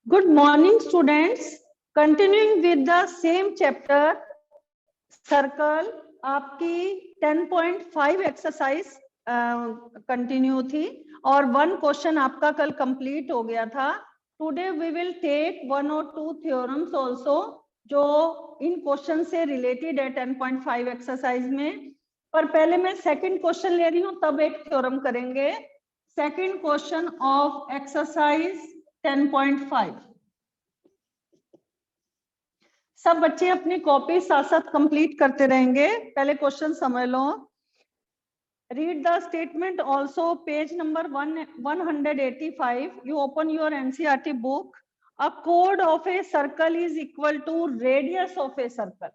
Good morning, students. Continuing with the same chapter, circle. आपकी 10.5 exercise continue थी और 1 question आपका कल कंप्लीट हो गया था. Today we will take 1 or 2 theorems also जो इन क्वेश्चन से रिलेटेड है 10.5 एक्सरसाइज में. पर पहले मैं सेकंड क्वेश्चन ले रही हूँ, तब एक थ्योरम करेंगे. Second question of exercise 10.5. सब बच्चे अपनी कॉपी साथ साथ कंप्लीट करते रहेंगे. पहले क्वेश्चन समझ लो. Read the statement also. Page number 185. You open your NCERT book. A कोड of a circle is equal to radius of a circle.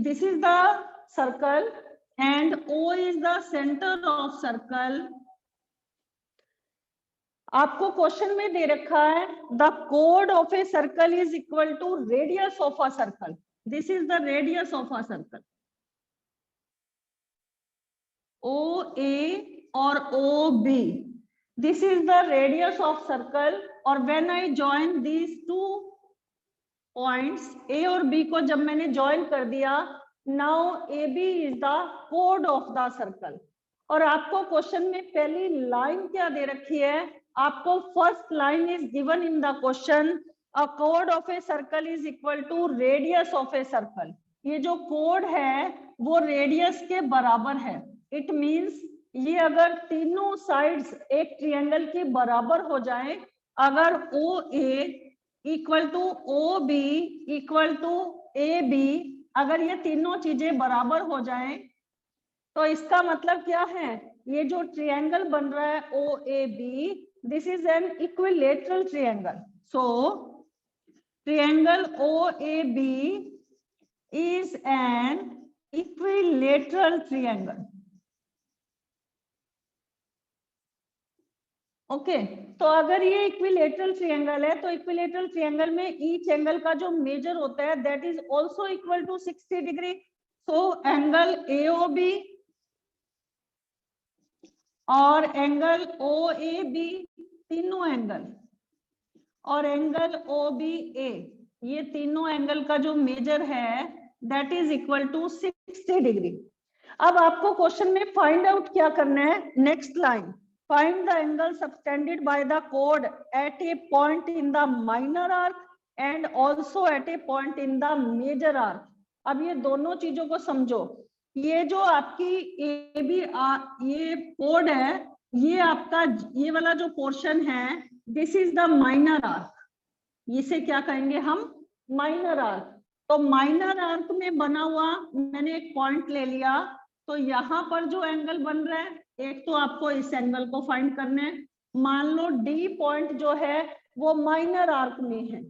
This is the circle and O is the center of circle. आपको question में दे रखा है the कोड of a circle is equal to radius of a circle. This is the radius of a circle. O A और O B, this is the radius of circle. और when I join these two points A और B को जब मैंने join कर दिया, now A B is the कोड of the circle. और आपको क्वेश्चन में पहली लाइन क्या दे रखी है? आपको first line is given in the question, a कोड of a circle is equal to radius of a circle. ये जो कोड है वो रेडियस के बराबर है. इट मींस ये अगर तीनों साइड्स एक ट्रायंगल के बराबर हो जाए, अगर O A equal to O B equal to A B, अगर ये तीनों चीजें बराबर हो जाएं, तो इसका मतलब क्या है? ये जो ट्रायंगल बन रहा है O A B, this is an equilateral triangle. So triangle O A B is an equilateral triangle. Okay, तो अगर ये इक्विलेटरल ट्रायंगल है तो इक्विलेटरल ट्रायंगल में ईच एंगल का जो मेजर होता है that is also equal to 60 degree. So angle A O B और एंगल ओ ए बी, तीनों एंगल, और एंगल ओ बी ए, ये तीनों एंगल का जो मेजर है that is equal to 60 degree. अब आपको क्वेश्चन में फाइंड आउट क्या करना है? Next line, find the angle subtended by the chord at a point in the minor arc and also at a point in the major arc. अब ये दोनों चीजों को समझो. ये जो आपकी ए बी ये कोड है, ये आपका ये वाला जो पोर्शन है this is the minor arc. इसे क्या कहेंगे हम? Minor arc. तो माइनर आर्क में बना हुआ मैंने एक पॉइंट ले लिया, तो यहाँ पर जो एंगल बन रहा है, एक तो आपको इस एंगल को फाइंड करना है. मान लो डी पॉइंट जो है वो माइनर आर्क में है.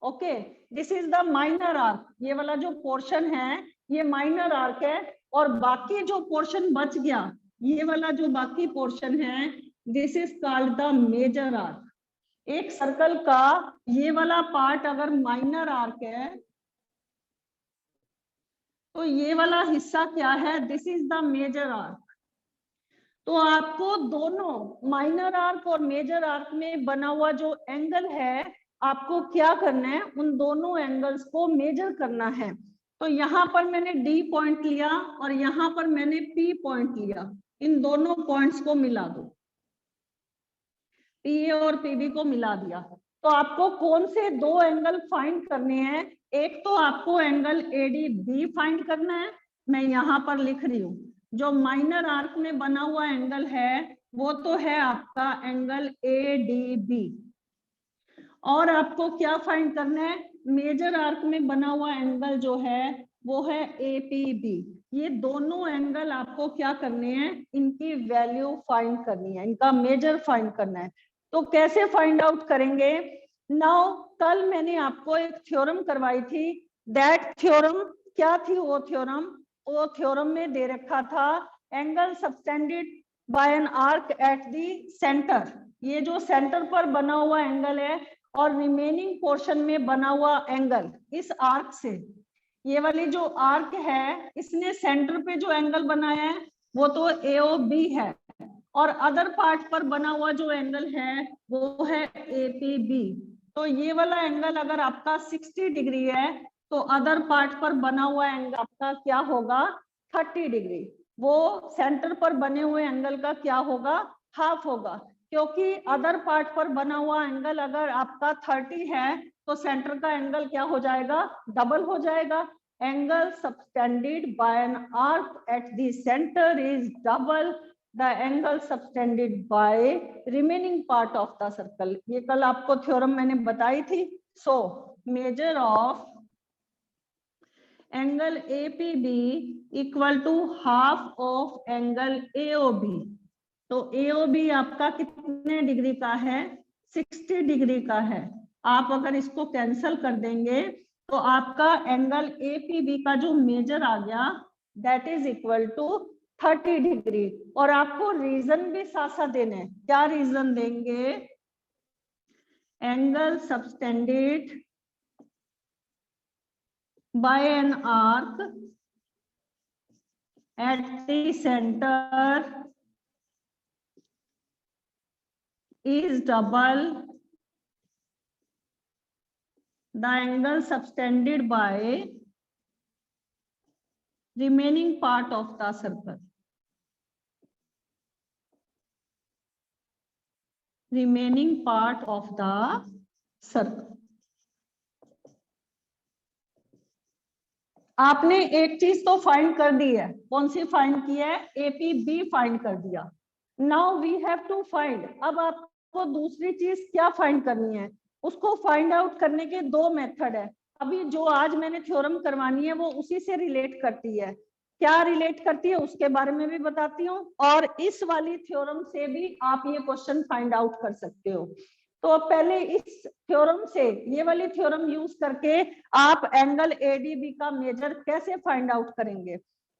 Okay, this is the minor arc. ये वाला जो पोर्शन है ये माइनर आर्क है, और बाकी जो पोर्शन बच गया, ये वाला जो बाकी पोर्शन है this is called the major arc. एक सर्कल का ये वाला पार्ट अगर माइनर आर्क है तो ये वाला हिस्सा क्या है? This is the major arc. तो आपको दोनों माइनर आर्क और मेजर आर्क में बना हुआ जो एंगल है, आपको क्या करना है? उन दोनों एंगल्स को मेजर करना है. तो यहाँ पर मैंने डी पॉइंट लिया और यहाँ पर मैंने पी पॉइंट लिया. इन दोनों पॉइंट्स को मिला दो, पी ए और पी बी को मिला दिया. तो आपको कौन से दो एंगल फाइंड करने हैं? एक तो आपको angle A D B find करना है. मैं यहाँ पर लिख रही हूँ, जो माइनर आर्क में बना हुआ एंगल है वो तो है आपका एंगल ए डी बी. और आपको क्या फाइंड करना है? मेजर आर्क में बना हुआ एंगल जो है वो है ए पी बी. ये दोनों एंगल आपको क्या करने हैं? इनकी वैल्यू फाइंड करनी है, इनका मेजर फाइंड करना है. तो कैसे फाइंड आउट करेंगे? नाउ कल मैंने आपको एक थ्योरम करवाई थी. दैट थ्योरम क्या थी? वो थ्योरम में दे रखा था angle subtended by an arc at the centre. ये जो सेंटर पर बना हुआ एंगल है और रिमेनिंग पोर्शन में बना हुआ एंगल इस आर्क से, ये वाली जो आर्क है इसने सेंटर पे जो एंगल बनाया है वो तो ए ओ बी है, और अदर पार्ट पर बना हुआ जो एंगल है वो है APB। तो ये वाला एंगल अगर आपका 60 डिग्री है तो अदर पार्ट पर बना हुआ एंगल आपका क्या होगा, 30 डिग्री। वो सेंटर पर बने हुए एंगल का क्या होगा, हाफ होगा, क्योंकि अदर पार्ट पर बना हुआ एंगल अगर आपका 30 है तो सेंटर का एंगल क्या हो जाएगा, डबल हो जाएगा। Angle subtended by an arc at the centre is double the angle subtended by remaining part of the circle. ये कल आपको थ्योरम मैंने बताई थी। So measure of angle APB equal to half of angle AOB। तो AOB आपका कितने degree का है, 60 डिग्री का है। आप अगर इसको कैंसल कर देंगे तो आपका एंगल APB का जो मेजर आ गया that is equal to 30 degree. और आपको रीजन भी साथ साथ देने हैं। क्या रीजन देंगे, angle subtended by an arc at the center is double the angle subtended by remaining part of the circle. Remaining part of the circle. आपने एक चीज तो फाइंड कर दी है, कौन सी फाइंड की है, APB फाइंड कर दिया। Now we have to find, अब आपको दूसरी चीज क्या फाइंड करनी है, उसको फाइंड आउट करने के दो मेथड है। अभी जो आज मैंने थ्योरम करवानी है वो उसी से रिलेट करती है। क्या रिलेट करती है उसके बारे में भी बताती हूँ, और इस वाली थ्योरम से भी आप ये क्वेश्चन फाइंड आउट कर सकते हो। तो पहले इस थ्योरम से, ये वाली थ्योरम यूज करके आप एंगल ADB का मेजर कैसे फाइंड आउट करेंगे।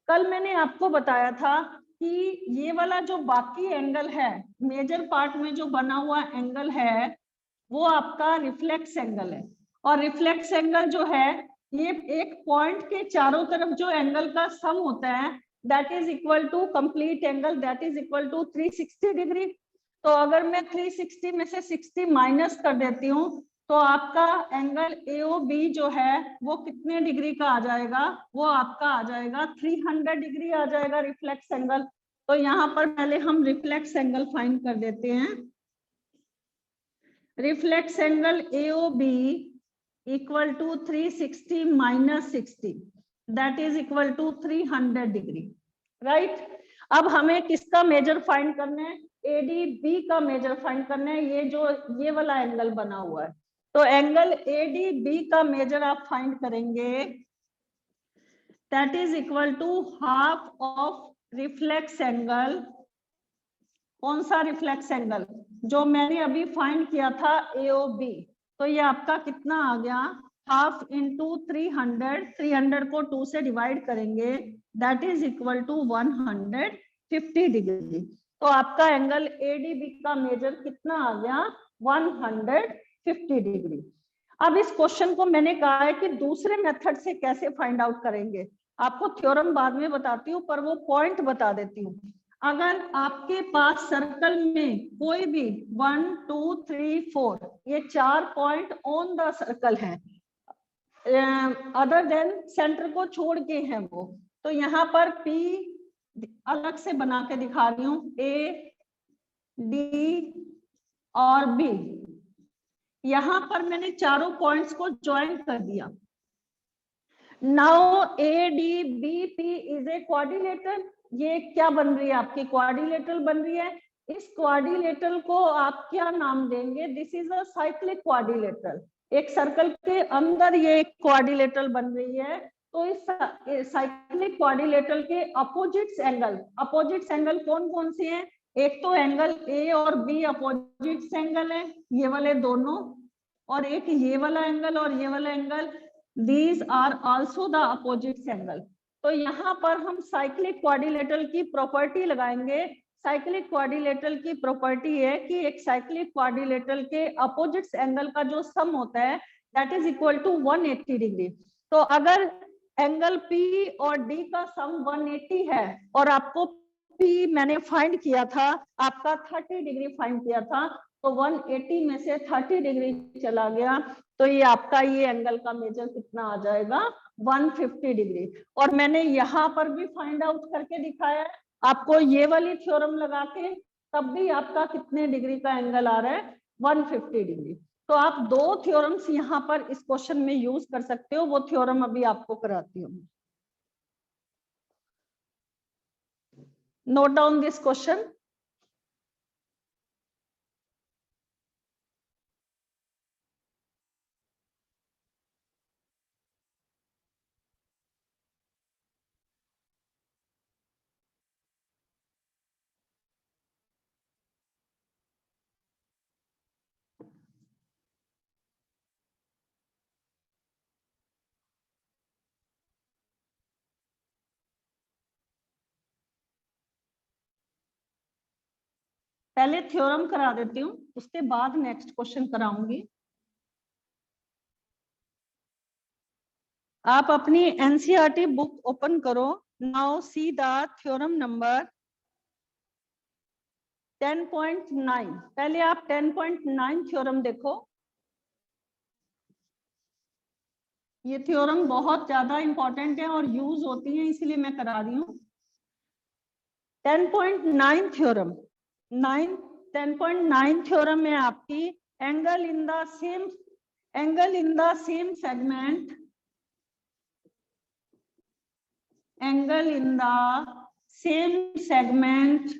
कल मैंने आपको बताया था कि ये वाला जो बाकी एंगल है, मेजर पार्ट में जो बना हुआ एंगल है वो आपका रिफ्लेक्स एंगल है। और रिफ्लेक्स एंगल जो है ये एक पॉइंट के चारों तरफ जो एंगल का सम होता है that is equal to complete angle, that is equal to 360 degree. तो अगर मैं 360 में से 60 माइनस कर देती हूँ तो आपका एंगल AOB जो है वो कितने डिग्री का आ जाएगा, वो आपका आ जाएगा 300 डिग्री आ जाएगा रिफ्लेक्स एंगल। तो यहाँ पर पहले हम रिफ्लेक्स एंगल फाइंड कर देते हैं। Reflex angle AOB equal to 360 minus 60 that is equal to 300 degree, right. अब हमें किसका मेजर फाइंड करना है, ADB का मेजर फाइंड करना है, ये जो ये वाला एंगल बना हुआ है। तो एंगल ADB का मेजर आप फाइंड करेंगे that is equal to half of reflex angle. कौन सा रिफ्लेक्स एंगल, जो मैंने अभी फाइंड किया था AOB। तो ये आपका कितना आ गया, हाफ इंटू 300, 300 को 2 से डिवाइड करेंगे that is equal to 150 degree. तो आपका एंगल ADB का मेजर कितना आ गया, 150 डिग्री। अब इस क्वेश्चन को मैंने कहा है कि दूसरे मेथड से कैसे फाइंड आउट करेंगे। आपको थ्योरम बाद में बताती हूँ पर वो पॉइंट बता देती हूँ। अगर आपके पास सर्कल में कोई भी 1 2 3 4 ये 4 पॉइंट ऑन द सर्कल हैं, अदर देन सेंटर को छोड़ के हैं वो, तो यहाँ पर P अलग से बना के दिखा रही हूँ, A D और B। यहाँ पर मैंने चारों पॉइंट्स को ज्वाइन कर दिया। Now ADBP is a quadrilateral. ये क्या बन रही है आपकी, क्वाड्रिलेटरल बन रही है। इस क्वाड्रिलेटरल को आप क्या नाम देंगे, this is a cyclic quadrilateral. एक सर्कल के अंदर ये एक क्वाड्रिलेटरल बन रही है। तो इस साइक्लिक क्वाड्रिलेटरल के अपोजिट्स एंगल कौन कौन से हैं, एक तो एंगल A और B अपोजिट्स एंगल है, ये वाले दोनों, और एक ये वाला एंगल और ये वाला angle, these are also the opposite angle। तो यहाँ पर हम साइक्लिक क्वाड्रिलेटरल की प्रॉपर्टी लगाएंगे। साइक्लिक क्वाड्रिलेटरल की प्रॉपर्टी है कि एक साइक्लिक क्वाड्रिलेटरल के अपोजिट्स एंगल का जो सम होता है that is equal to 180 degree. तो अगर एंगल P और D का सम 180 है और आपको भी मैंने फाइंड किया था, आपका 30 डिग्री फाइंड किया था, तो 180 में से 30 डिग्री चला गया, तो ये आपका ये एंगल का मेजर कितना आ जाएगा, 150 डिग्री। और मैंने यहाँ पर भी फाइंड आउट करके दिखाया है आपको, ये वाली थ्योरम लगा के, तब भी आपका कितने डिग्री का एंगल आ रहा है, 150 डिग्री। तो आप दो थ्योरम्स यहाँ पर इस क्वेश्चन में यूज कर सकते हो, वो थ्योरम अभी आपको कराती हूँ। Note down this question. पहले थ्योरम करा देती हूँ, उसके बाद नेक्स्ट क्वेश्चन कराऊंगी। आप अपनी एनसीईआरटी बुक ओपन करो। Now see the theorem number 10.9। पहले आप 10.9 थ्योरम देखो। ये थ्योरम बहुत ज्यादा इंपॉर्टेंट है और यूज होती है, इसलिए मैं करा रही हूँ। 10.9 थ्योरम 10.9 थ्योरम में आपकी angle in the same segment, angle in the same segment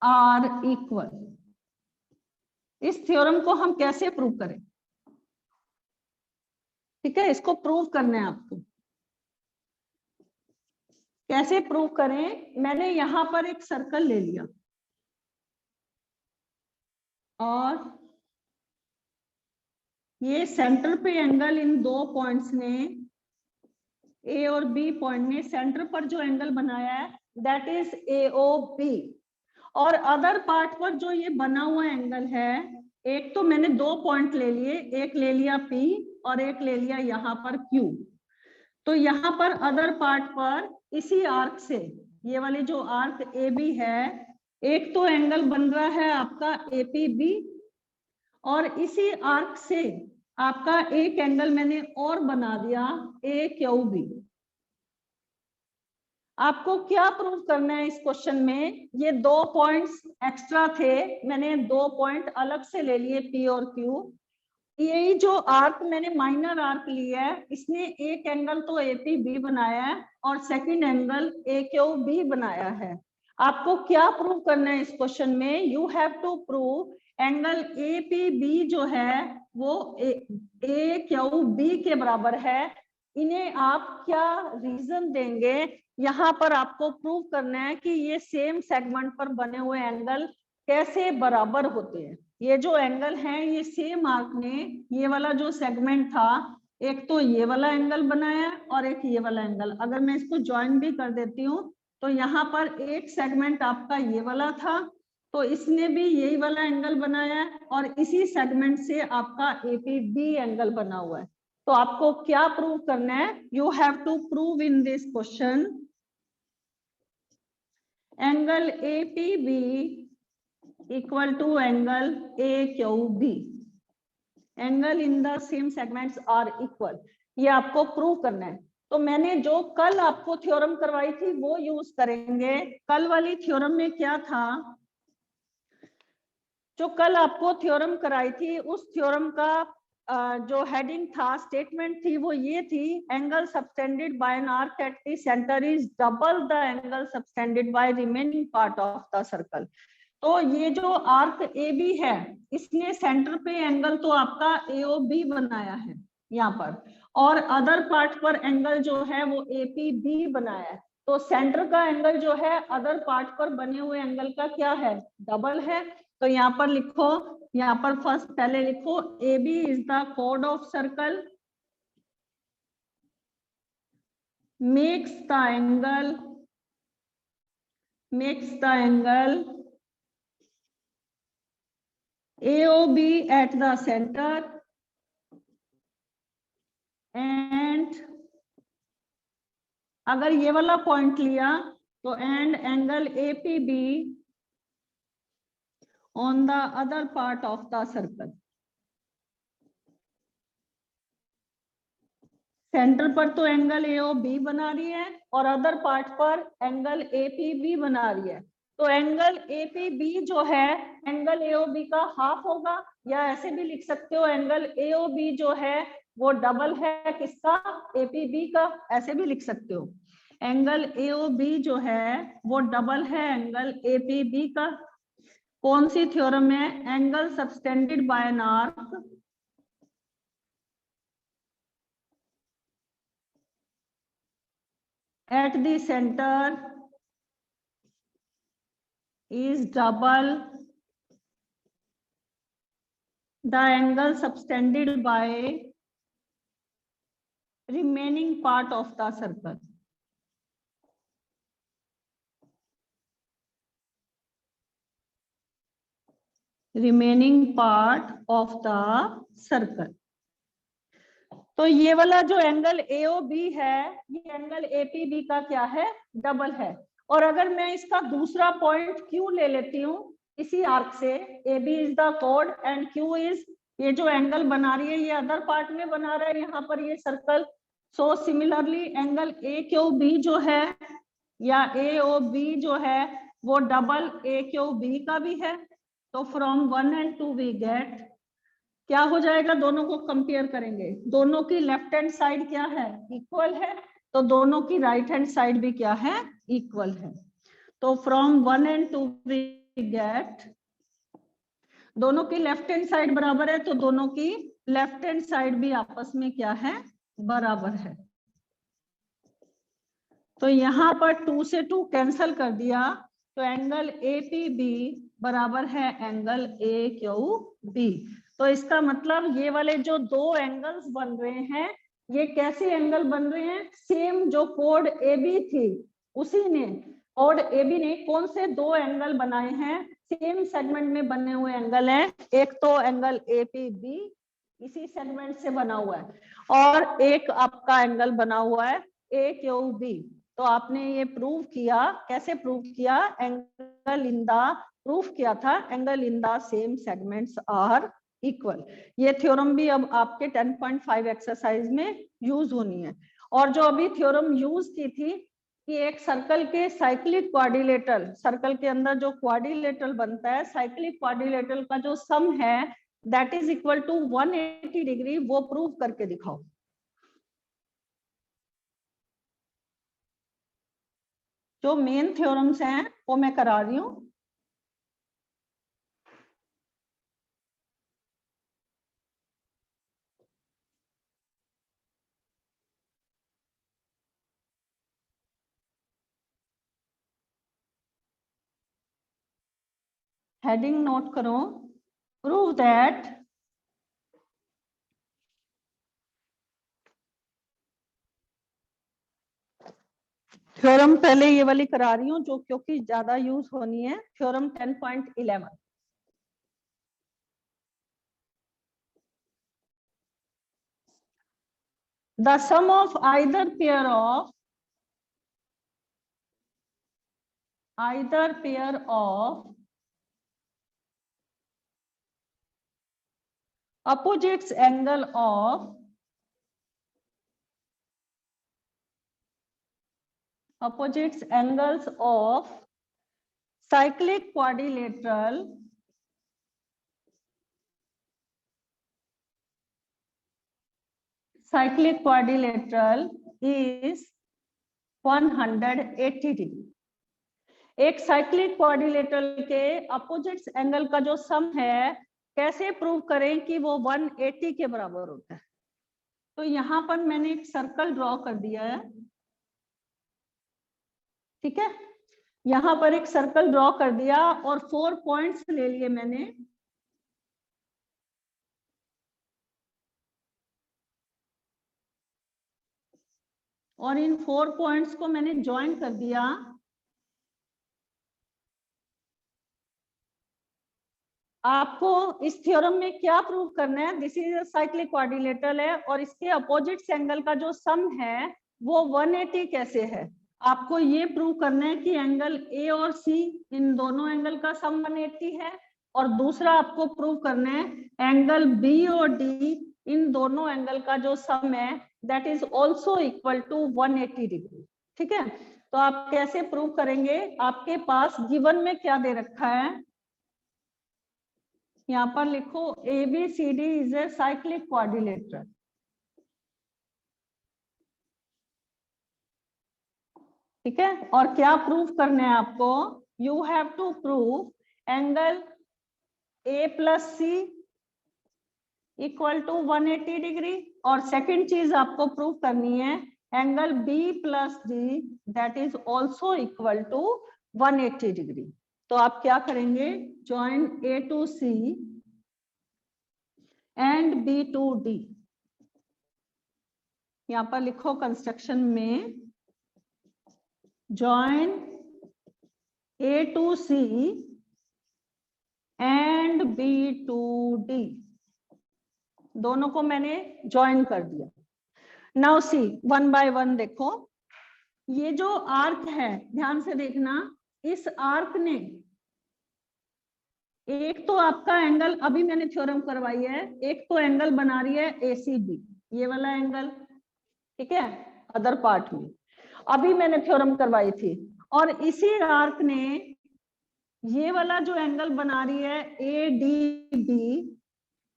are equal. इस थ्योरम को हम कैसे प्रूव करें? ठीक है, इसको प्रूव करना है आपको। कैसे प्रूव करें? मैंने यहां पर एक सर्कल ले लिया और ये सेंटर पे एंगल इन दो पॉइंट्स ने, ए और बी पॉइंट ने सेंटर पर जो एंगल बनाया है दैट इज AOB। और अदर पार्ट पर जो ये बना हुआ एंगल है, एक तो मैंने दो पॉइंट ले लिए, एक ले लिया P और एक ले लिया यहाँ पर Q। तो यहाँ पर अदर पार्ट पर इसी आर्क से, ये वाली जो आर्क AB है, एक तो एंगल बन रहा है आपका APB, और इसी आर्क से आपका एक एंगल मैंने और बना दिया AQB। आपको क्या प्रूव करना है इस क्वेश्चन में? ये दो पॉइंट्स एक्स्ट्रा थे, मैंने दो पॉइंट अलग से ले लिए P और Q। यही जो आर्क मैंने माइनर आर्क लिया है, इसने एक एंगल तो APB बनाया है और सेकंड एंगल AQB बनाया है। आपको क्या प्रूव करना है इस क्वेश्चन में? You have to prove angle APB जो है वो AQB के बराबर है। इन्हें आप क्या रीजन देंगे? यहाँ पर आपको प्रूव करना है कि ये सेम सेगमेंट पर बने हुए एंगल कैसे बराबर होते हैं। ये जो एंगल है, ये सेम आर्क ने ये वाला जो सेगमेंट था, एक तो ये वाला एंगल बनाया और एक ये वाला एंगल। अगर मैं इसको ज्वाइन भी कर देती हूँ तो यहाँ पर एक सेगमेंट आपका ये वाला था, तो इसने भी यही वाला एंगल बनाया है और इसी सेगमेंट से आपका APB एंगल बना हुआ है। तो आपको क्या प्रूव करना है? You have to prove in this question angle APB equal to angle AQB, angle in the same segments are equal. ये आपको प्रूव करना है। तो मैंने जो कल आपको थ्योरम करवाई थी वो यूज करेंगे। कल वाली थ्योरम में क्या था? जो कल आपको थ्योरम कराई थी उस थ्योरम का जो हेडिंग था, स्टेटमेंट थी, वो ये थी, angle subtended by an arc at the centre is double the angle subtended by remaining part of the circle. तो ये जो आर्क AB है, इसने सेंटर पे एंगल तो आपका AOB बनाया है यहाँ पर, और अदर पार्ट पर एंगल जो है वो APB बनाया है। तो सेंटर का एंगल जो है अदर पार्ट पर बने हुए एंगल का क्या है? डबल है। तो यहाँ पर लिखो, यहाँ पर फर्स्ट पहले लिखो AB इज द कोड of circle, makes the angle AOB at the center and अगर ये वाला पॉइंट लिया तो and angle APB on the other part of the circle. Centre पर तो एंगल AOB बना रही है और अदर पार्ट पर एंगल APB बना रही है। तो एंगल APB जो है एंगल AOB का हाफ होगा, या ऐसे भी लिख सकते हो एंगल AOB जो है वो डबल है किसका, APB का, ऐसे भी लिख सकते हो। एंगल AOB जो है वो डबल है एंगल APB का। कौन सी थ्योरम है, angle subtended by an arc at the center is double the angle subtended by remaining part of the circle. Remaining part of the circle. तो ये वाला जो एंगल AOB है ये एंगल APB का क्या है, डबल है। और अगर मैं इसका दूसरा पॉइंट Q ले लेती हूँ इसी आर्क से, AB is the code and Q is ये जो एंगल बना रही है ये अदर पार्ट में बना रहा है यहाँ पर ये circle. So similarly angle AQB जो है या AOB जो है वो डबल AQB का भी है। तो फ्रॉम 1 and 2 वी गेट, क्या हो जाएगा, दोनों को कंपेयर करेंगे, दोनों की लेफ्ट हैंड साइड क्या है, इक्वल है, तो दोनों की राइट हैंड साइड भी क्या है, इक्वल है। तो फ्रॉम 1 and 2 वी गेट, दोनों की लेफ्ट हैंड साइड बराबर है तो दोनों की लेफ्ट हैंड साइड भी आपस में क्या है, बराबर है। तो यहाँ पर 2 से 2 कैंसल कर दिया तो एंगल APB बराबर है एंगल AQB। तो इसका मतलब ये वाले जो दो एंगल्स बन रहे हैं ये कैसे एंगल बन रहे हैं, सेम जो कोड AB थी उसी ने, कोड AB ने कौन से दो एंगल बनाए हैं, सेम सेगमेंट में बने हुए एंगल हैं। एक तो एंगल APB इसी सेगमेंट से बना हुआ है और एक आपका एंगल बना हुआ है AQB। तो आपने ये प्रूव किया, कैसे प्रूव किया, एंगल इन द, प्रूफ किया था angle in the same segments are equal. ये थ्योरम भी अब आपके 10.5 एक्सरसाइज में यूज होनी है। और जो अभी थ्योरम यूज की थी कि एक सर्कल के साइक्लिक क्वाड्रिलेटरल, सर्कल के अंदर जो क्वाड्रिलेटरल बनता है साइक्लिक क्वाड्रिलेटरल का जो सम है that is equal to 180 degree, वो प्रूव करके दिखाओ। जो मेन थ्योरम्स हैं वो मैं करा रही हूँ। हेडिंग नोट करो, प्रूव दैट थ्योरम, पहले ये वाली करा रही हूँ जो क्योंकि ज्यादा यूज होनी है, theorem 10.11। The sum of either pair of opposites angle of opposites angles of cyclic quadrilateral is 180 degree. एक साइक्लिक क्वाड्रिलेटरल के अपोजिट्स एंगल का जो सम है कैसे प्रूव करें कि वो 180 के बराबर होता है। तो यहाँ पर मैंने एक सर्कल ड्रॉ कर दिया है, ठीक है, यहाँ पर एक सर्कल ड्रॉ कर दिया और 4 पॉइंट्स ले लिए मैंने। और इन 4 पॉइंट्स को मैंने ज्वाइन कर दिया। आपको इस थ्योरम में क्या प्रूव करना है, this is a cyclic quadrilateral है और इसके अपोजिट एंगल का जो सम है वो 180 कैसे है। आपको ये प्रूव करना है कि एंगल ए और सी इन दोनों एंगल का सम 180 है, और दूसरा आपको प्रूव करना है एंगल बी और डी इन दोनों एंगल का जो सम है that is also equal to 180 degree. ठीक है, तो आप कैसे प्रूव करेंगे? आपके पास गिवन में क्या दे रखा है, यहाँ पर लिखो ABCD is a cyclic quadrilateral. ठीक है, और क्या प्रूव करना है आपको? You have to prove angle A plus C equal to 180 degree, और सेकंड चीज आपको प्रूव करनी है angle B plus D that is also equal to 180 degree. तो आप क्या करेंगे? Join A to C and B to D। यहां पर लिखो कंस्ट्रक्शन में join A to C and B to D, दोनों को मैंने ज्वाइन कर दिया। Now see one by one देखो, ये जो आर्क है ध्यान से देखना, इस आर्क ने एक तो आपका एंगल, अभी मैंने थ्योरम करवाई है, एक तो एंगल बना रही है ACB, ये वाला एंगल। ठीक है, अदर पार्ट में अभी मैंने थ्योरम करवाई थी, और इसी आर्क ने ये वाला जो एंगल बना रही है ADB,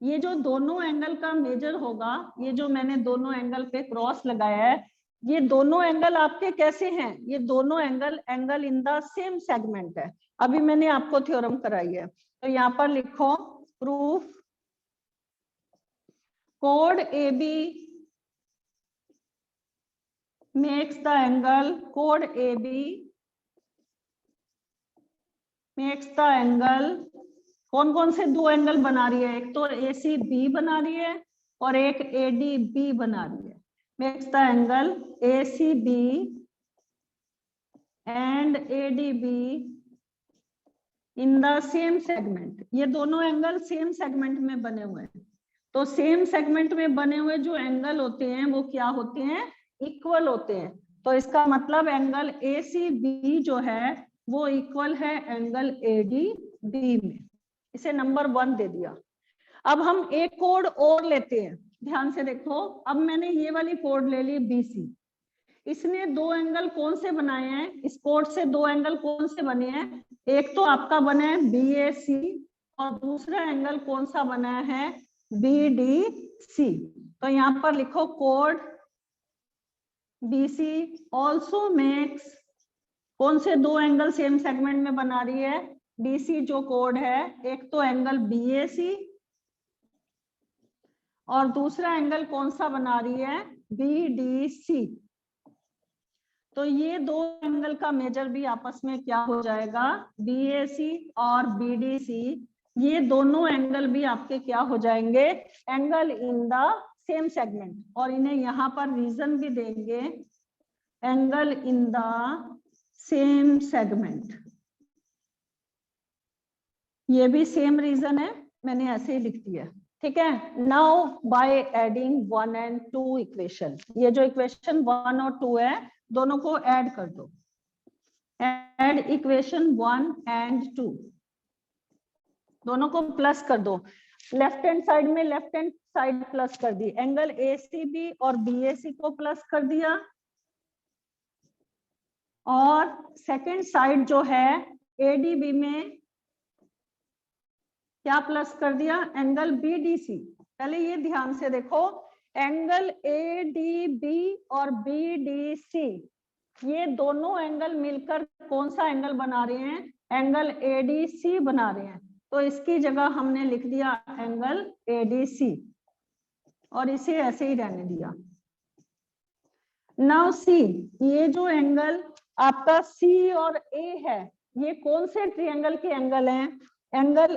ये जो दोनों एंगल का मेजर होगा, ये जो मैंने दोनों एंगल पे क्रॉस लगाया है, ये दोनों एंगल आपके कैसे हैं? ये दोनों angle in the same segment है। अभी मैंने आपको थ्योरम कराई है, तो यहाँ पर लिखो proof code AB makes the angle, code AB makes the angle, कौन कौन से दो एंगल बना रही है? एक तो ACB बना रही है और एक ADB बना रही है। Makes the angle ACB and ADB in the same segment. ये दोनों एंगल सेम सेगमेंट में बने हुए हैं, तो सेम सेगमेंट में बने हुए जो एंगल होते हैं वो क्या होते हैं? इक्वल होते हैं। तो इसका मतलब एंगल ACB जो है वो इक्वल है एंगल ADB में। इसे नंबर 1 दे दिया। अब हम एक कोड और लेते हैं, ध्यान से देखो। अब मैंने ये वाली कोड ले ली BC, इसने दो एंगल कौन से बनाए हैं? इस कोड से दो एंगल कौन से बने हैं? एक तो आपका बना है BAC और दूसरा एंगल कौन सा बना है? BDC। तो यहाँ पर लिखो कोड BC ऑल्सो मेक्स, कौन से दो एंगल सेम सेगमेंट में बना रही है? DC जो कोड है, एक तो एंगल BAC और दूसरा एंगल कौन सा बना रही है? BDC। तो ये दो एंगल का मेजर भी आपस में क्या हो जाएगा? BAC और BDC, ये दोनों एंगल भी आपके क्या हो जाएंगे? Angle in the same segment. और इन्हें यहाँ पर रीजन भी देंगे, angle in the same segment. ये भी सेम रीजन है, मैंने ऐसे ही लिख दिया। ठीक है, now by adding 1 and 2 equation, ये जो इक्वेशन 1 और 2 है दोनों को ऐड कर दो। ऐड इक्वेशन 1 and 2, दोनों को प्लस कर दो। लेफ्ट हैंड साइड में लेफ्ट हैंड साइड प्लस कर दी, एंगल ACB और BAC को प्लस कर दिया, और सेकंड साइड जो है ADB में क्या प्लस कर दिया? Angle BDC। पहले ये ध्यान से देखो, एंगल ADB और BDC ये दोनों एंगल मिलकर कौन सा एंगल बना रहे हैं? एंगल ADC बना रहे हैं। तो इसकी जगह हमने लिख दिया एंगल ADC और इसे ऐसे ही रहने दिया। नाउ सी, ये जो एंगल आपका C और A है, ये कौन से ट्रायंगल के एंगल हैं? एंगल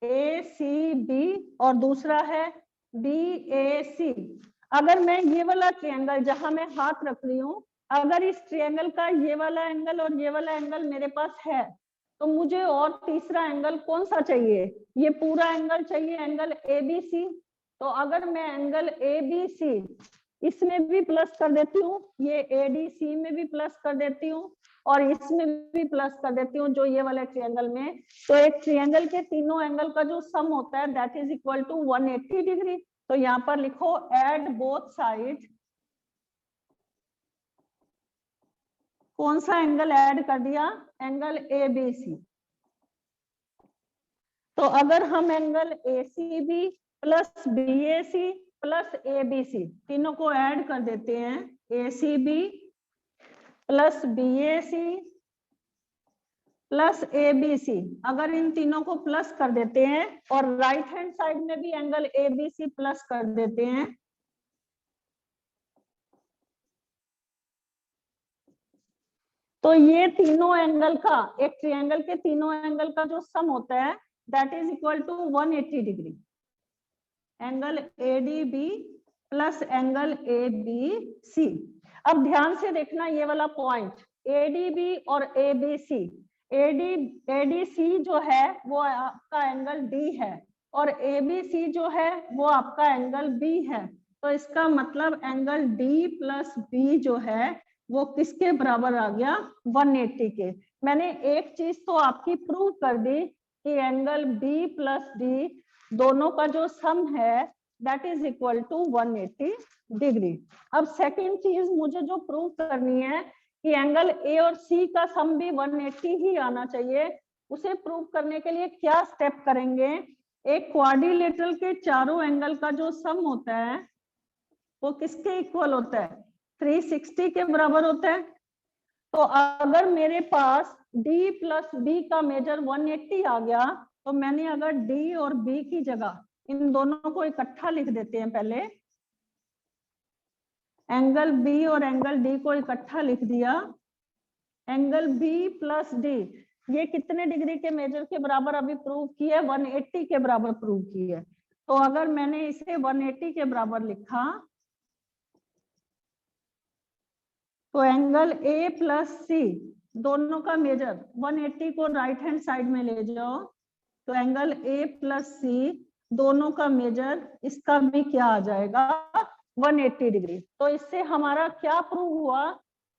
ACB और दूसरा है BAC। अगर मैं ये वाला ट्रायंगल जहां मैं हाथ रख रही हूँ, अगर इस ट्रायंगल का ये वाला एंगल और ये वाला एंगल मेरे पास है, तो मुझे और तीसरा एंगल कौन सा चाहिए? ये पूरा एंगल चाहिए, एंगल ABC। तो अगर मैं एंगल ABC इसमें भी प्लस कर देती हूँ, ये एडीसी में भी प्लस कर देती हूँ और इसमें भी प्लस कर देती हूँ, जो ये वाले ट्रायंगल में। तो एक ट्रायंगल के तीनों एंगल का जो सम होता है that is equal to 180 degree. तो यहाँ पर लिखो एड बोथ साइड। कौन सा एंगल ऐड कर दिया? Angle A B C. तो अगर हम angle A C B plus B A C plus A B C तीनों को ऐड कर देते हैं, A C B plus B A C plus A B C, अगर इन तीनों को प्लस कर देते हैं और राइट हैंड साइड में भी एंगल एबीसी प्लस कर देते हैं, तो ये तीनों एंगल का, एक ट्रायंगल के तीनों एंगल का जो सम होता है that is equal to 180 degree. Angle A D B plus angle A B C. अब ध्यान से देखना ये वाला पॉइंट, एडीबी और एबीसी। एडीसी जो है वो आपका एंगल डी है और एबीसी जो है वो आपका एंगल बी है। तो इसका मतलब एंगल डी प्लस बी जो है वो किसके बराबर आ गया? 180 के। मैंने एक चीज तो आपकी प्रूव कर दी कि एंगल बी प्लस डी दोनों का जो सम है that is equal to 180 degree. अब सेकंड चीज मुझे जो प्रूव करनी है कि एंगल ए और सी का सम भी 180 ही आना चाहिए। उसे प्रूव करने के लिए क्या स्टेप करेंगे? एक क्वाड्रिलेटरल के चारों एंगल का जो सम होता है वो किसके इक्वल होता है? 360 के बराबर होता है। तो अगर मेरे पास D प्लस बी का मेजर 180 आ गया, तो मैंने अगर D और B की जगह इन दोनों को इकट्ठा लिख देते हैं, पहले एंगल B और एंगल D को इकट्ठा लिख दिया। एंगल B प्लस D ये कितने डिग्री के मेजर के बराबर अभी प्रूव किया है? 180 के बराबर प्रूव किया है। तो अगर मैंने इसे 180 के बराबर लिखा तो एंगल ए प्लस सी दोनों का मेजर 180 को राइट हैंड साइड में ले जाओ, तो एंगल ए प्लस सी दोनों का मेजर इसका भी क्या आ जाएगा? 180 डिग्री। तो इससे हमारा क्या प्रूव हुआ?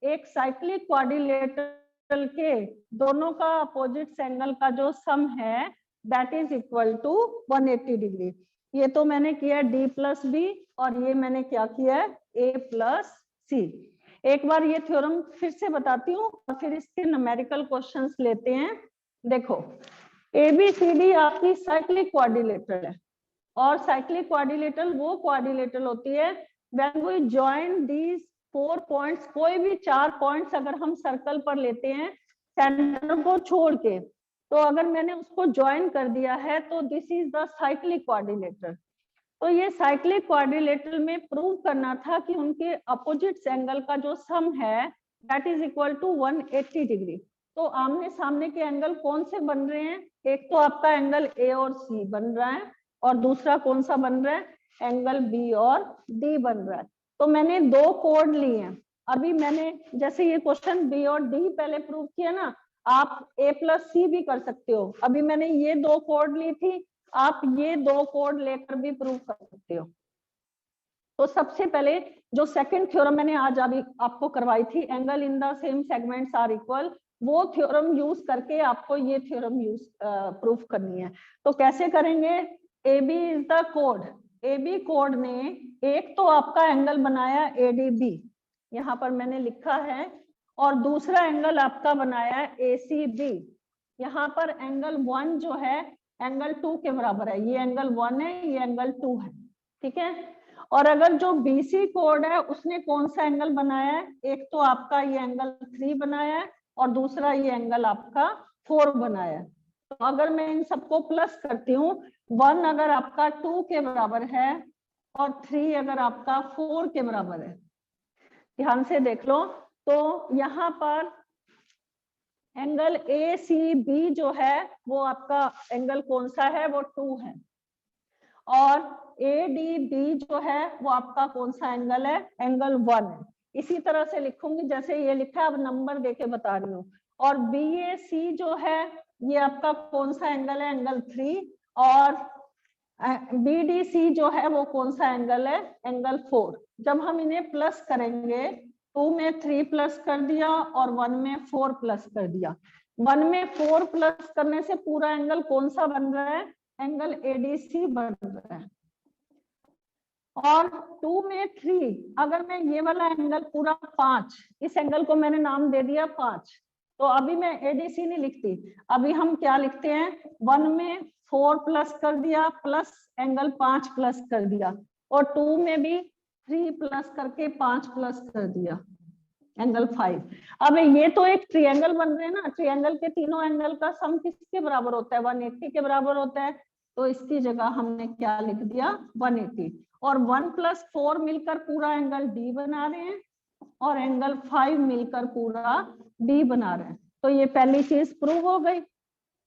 एक साइक्लिक क्वाड्रिलेटरल के दोनों का अपोजिट एंगल का जो सम है that is equal to 180 degree. ये तो मैंने किया डी प्लस बी और ये मैंने क्या किया है? ए प्लस सी। एक बार ये थ्योरम फिर से बताती हूँ और फिर इसके न्यूमेरिकल क्वेश्चंस लेते हैं। देखो ABCD आपकी साइक्लिक क्वाड्रिलेटरल है और साइक्लिक क्वाड्रिलेटरल वो क्वाड्रिलेटरल होती है when we join these 4 points. कोई भी 4 पॉइंट्स अगर हम सर्कल पर लेते हैं सेंटर को छोड़ के, तो अगर मैंने उसको ज्वाइन कर दिया है तो this is the cyclic quadrilateral. तो ये साइक्लिक क्वाड्रिलेटरल में प्रूव करना था कि उनके अपोजिट एंगल का जो सम है that is equal to 180 degree. तो आमने सामने के एंगल कौन से बन रहे हैं? एक तो आपका एंगल ए और सी बन रहा है और दूसरा कौन सा बन रहा है? एंगल बी और डी बन रहा है। तो मैंने 2 कोड लिए हैं। अभी मैंने जैसे ये क्वेश्चन बी और डी पहले प्रूव किया ना, आप ए प्लस सी भी कर सकते हो। अभी मैंने ये 2 कोड ली थी, आप ये 2 कोड लेकर भी प्रूव कर सकते हो। तो सबसे पहले जो सेकंड थ्योरम मैंने आज अभी आपको करवाई थी, angle in the same segments are equal, वो थ्योरम यूज करके आपको ये थ्योरम यूज प्रूफ करनी है। तो कैसे करेंगे? AB is the code. AB code ने एक तो आपका एंगल बनाया ADB, यहाँ पर मैंने लिखा है, और दूसरा एंगल आपका बनाया है ACB। यहाँ पर एंगल 1 जो है एंगल 2 के बराबर है। ये एंगल 1 है, ये एंगल 2 है, ठीक है। और अगर जो BC कोड है उसने कौन सा एंगल बनाया है? एक तो आपका ये एंगल 3 बनाया है और दूसरा ये एंगल आपका 4 बनाया है। तो अगर मैं इन सबको प्लस करती हूँ, 1 अगर आपका 2 के बराबर है और 3 अगर आपका 4 के बराबर है, ध्यान से देख लो। तो यहाँ पर एंगल ACB जो है वो आपका एंगल कौन सा है? वो 2 है। और ADB जो है वो आपका कौन सा एंगल है? एंगल 1 है। इसी तरह से लिखूंगी जैसे ये लिखा है, अब नंबर देके बता रही हूँ। और BAC जो है ये आपका कौन सा एंगल है? एंगल 3। और BDC जो है वो कौन सा एंगल है? एंगल 4। जब हम इन्हें प्लस करेंगे, 2 में 3 प्लस कर दिया और 1 में 4 प्लस कर दिया। 1 में 4 प्लस करने से पूरा एंगल कौन सा बन रहा है? एंगल एडीसी बन रहा है। और 2 में 3, अगर मैं ये वाला एंगल पूरा 5, इस एंगल को मैंने नाम दे दिया 5, तो अभी मैं एडीसी नहीं लिखती, अभी हम क्या लिखते हैं? 1 में 4 प्लस कर दिया प्लस एंगल 5 प्लस कर दिया, और 2 में भी 3 प्लस करके 5 प्लस कर दिया, एंगल 5। अब ये तो एक ट्रायंगल बन रहे हैं ना, ट्रायंगल के तीनों एंगल का सम किसके बराबर होता है? 180 के बराबर होता है। तो इसकी जगह हमने क्या लिख दिया? 180। और 1 + 4 मिलकर पूरा एंगल डी बना रहे हैं, और एंगल 5 मिलकर पूरा डी बना रहे हैं। तो ये पहली चीज प्रूव हो गई।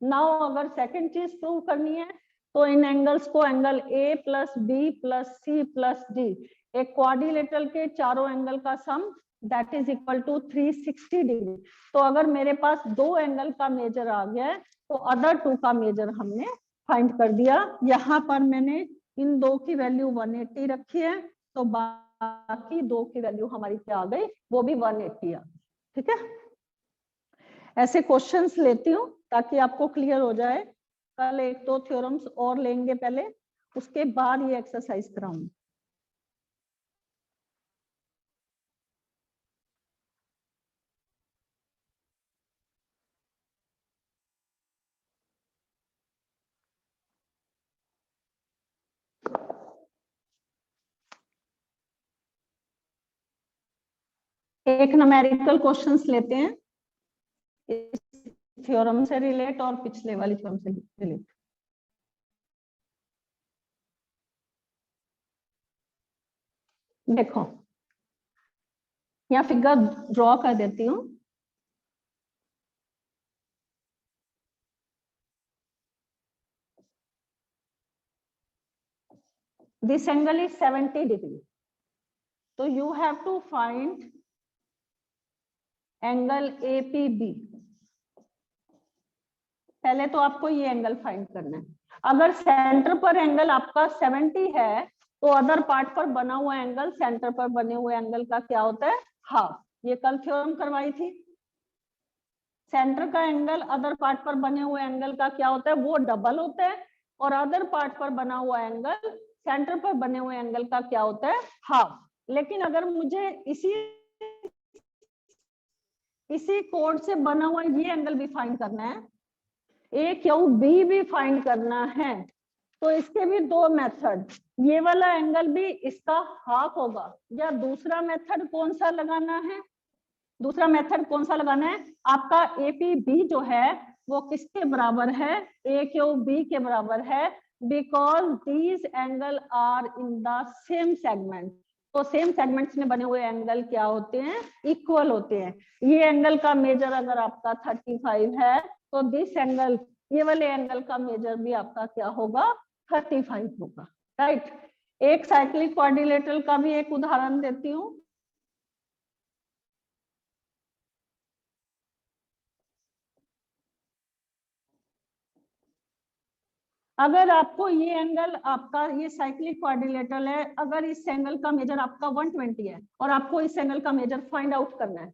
नाउ अगर सेकंड चीज प्रूव करनी है, तो इन एंगल्स को angle A plus B plus C plus D, एक क्वाड्रिलेटरल के चारों एंगल का sum that is equal to 360 degree. तो अगर मेरे पास 2 एंगल का मेजर आ गया है, तो अदर 2 का मेजर हमने फाइंड कर दिया। यहाँ पर मैंने इन 2 की वैल्यू 180 रखी है, तो बाकी 2 की वैल्यू हमारी क्या आ गई? वो भी 180 आ गई। ठीक है, ऐसे क्वेश्चंस लेती हूँ ताकि आपको क्लियर हो जाए। कल 1-2 थ्योरम्स और लेंगे पहले, उसके बाद ये एक्सरसाइज कराऊंगी। एक न्यूमेरिकल क्वेश्चंस लेते हैं, इस थ्योरम से रिलेट और पिछले वाली थ्योरम से रिलेट। देखो, यहाँ फिगर ड्रॉ कर देती हूँ। This angle is 70 degree. So you have to find angle APB। पहले तो आपको ये एंगल फाइंड करना है। अगर सेंटर पर एंगल आपका 70 है, तो अदर पार्ट पर बना हुआ एंगल सेंटर पर बने हुए एंगल का क्या होता है? हाफ। ये कल थ्योरम करवाई थी। सेंटर का एंगल अदर पार्ट पर बने हुए एंगल का क्या होता है? वो डबल होता है। और अदर पार्ट पर बना हुआ एंगल सेंटर पर बने हुए एंगल का क्या होता है? हाफ। लेकिन अगर मुझे इसी कोड से बना हुआ ये एंगल भी फाइंड करना है, ए क्यू बी भी फाइंड करना है, तो इसके भी 2 मेथड। ये वाला एंगल भी इसका हाफ होगा, या दूसरा मेथड कौन सा लगाना है? दूसरा मेथड कौन सा लगाना है? आपका एपीबी जो है वो किसके बराबर है? ए क्यू बी के बराबर है, because these angle are in the same segment. तो सेम सेगमेंट्स में बने हुए एंगल क्या होते हैं? इक्वल होते हैं। ये एंगल का मेजर अगर आपका 35 है, तो दिस एंगल, ये वाले एंगल का मेजर भी आपका क्या होगा? 35 होगा। राइट। एक साइक्लिक क्वाड्रिलेटरल का भी एक उदाहरण देती हूँ। अगर आपको ये एंगल, आपका ये साइक्लिक क्वाड्रिलेटरल है, अगर इस एंगल का मेजर आपका 120 है और आपको इस एंगल का मेजर फाइंड आउट करना है,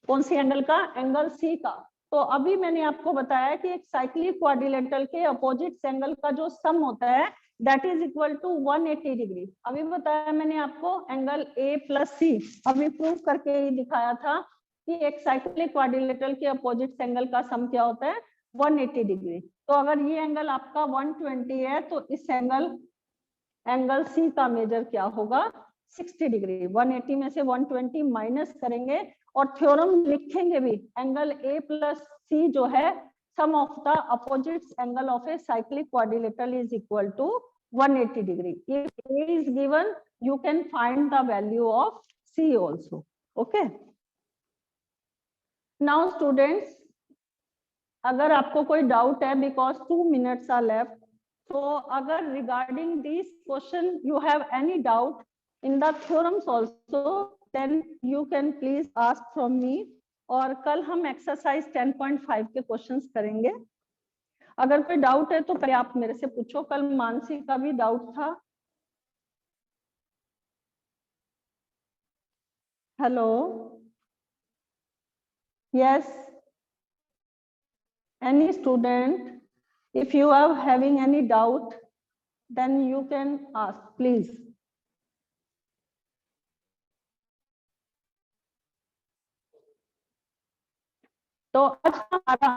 कौन सी एंगल का? एंगल सी का। तो अभी मैंने आपको बताया कि एक साइक्लिक क्वाड्रिलेटरल के अपोजिट एंगल का जो सम होता है that is equal to 180 degree. अभी बताया मैंने आपको एंगल ए प्लस सी, अभी प्रूव करके ही दिखाया था कि एक साइक्लिक क्वाड्रिलेटरल के अपोजिट एंगल का सम क्या होता है? 180 डिग्री। तो अगर ये एंगल आपका 120 है, तो इस एंगल सी का मेजर क्या होगा? 60 डिग्री। 180 में से 120 माइनस करेंगे और थ्योरम लिखेंगे भी। एंगल ए प्लस सी जो है, sum of the opposites angle of a cyclic quadrilateral is equal to 180 degree. If A is given, you can find the value of C also. Okay. Now students, अगर आपको कोई doubt है, because 2 minutes are left, तो अगर regarding this question you have any doubt in the theorems also, then you can please ask from me. और कल हम exercise 10.5 के क्वेश्चंस करेंगे। अगर कोई डाउट है तो पहले आप मेरे से पूछो। कल मानसी का भी डाउट था। Hello. Yes. Any student, if you are having any doubt, then you can ask, please. तो आज हमारा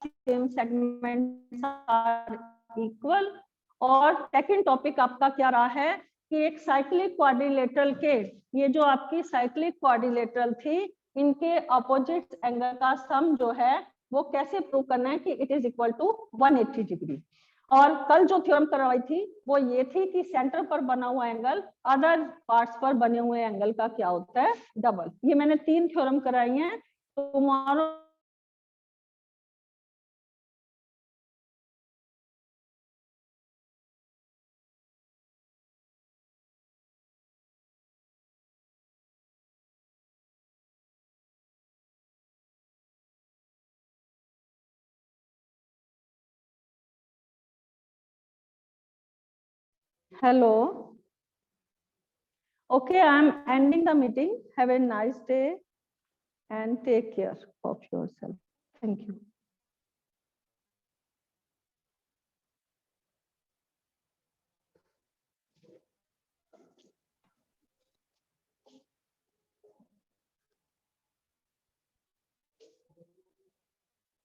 सेम सेगमेंट्स आर इक्वल, और सेकंड टॉपिक आपका क्या रहा है कि एक साइक्लिक क्वाड्रिलेटरल के, ये जो आपकी साइक्लिक क्वाड्रिलेटरल थी, इनके अपोजिट एंगल का सम जो है वो कैसे प्रूव करना है कि it is equal to 180 degree. और कल जो थ्योरम करवाई थी वो ये थी कि सेंटर पर बना हुआ एंगल अदर पार्ट्स पर बने हुए एंगल का क्या होता है, डबल। ये मैंने 3 थ्योरम कराई हैं। Tomorrow Hello. Okay, I am ending the meeting. Have a nice day and take care of yourself. Thank you.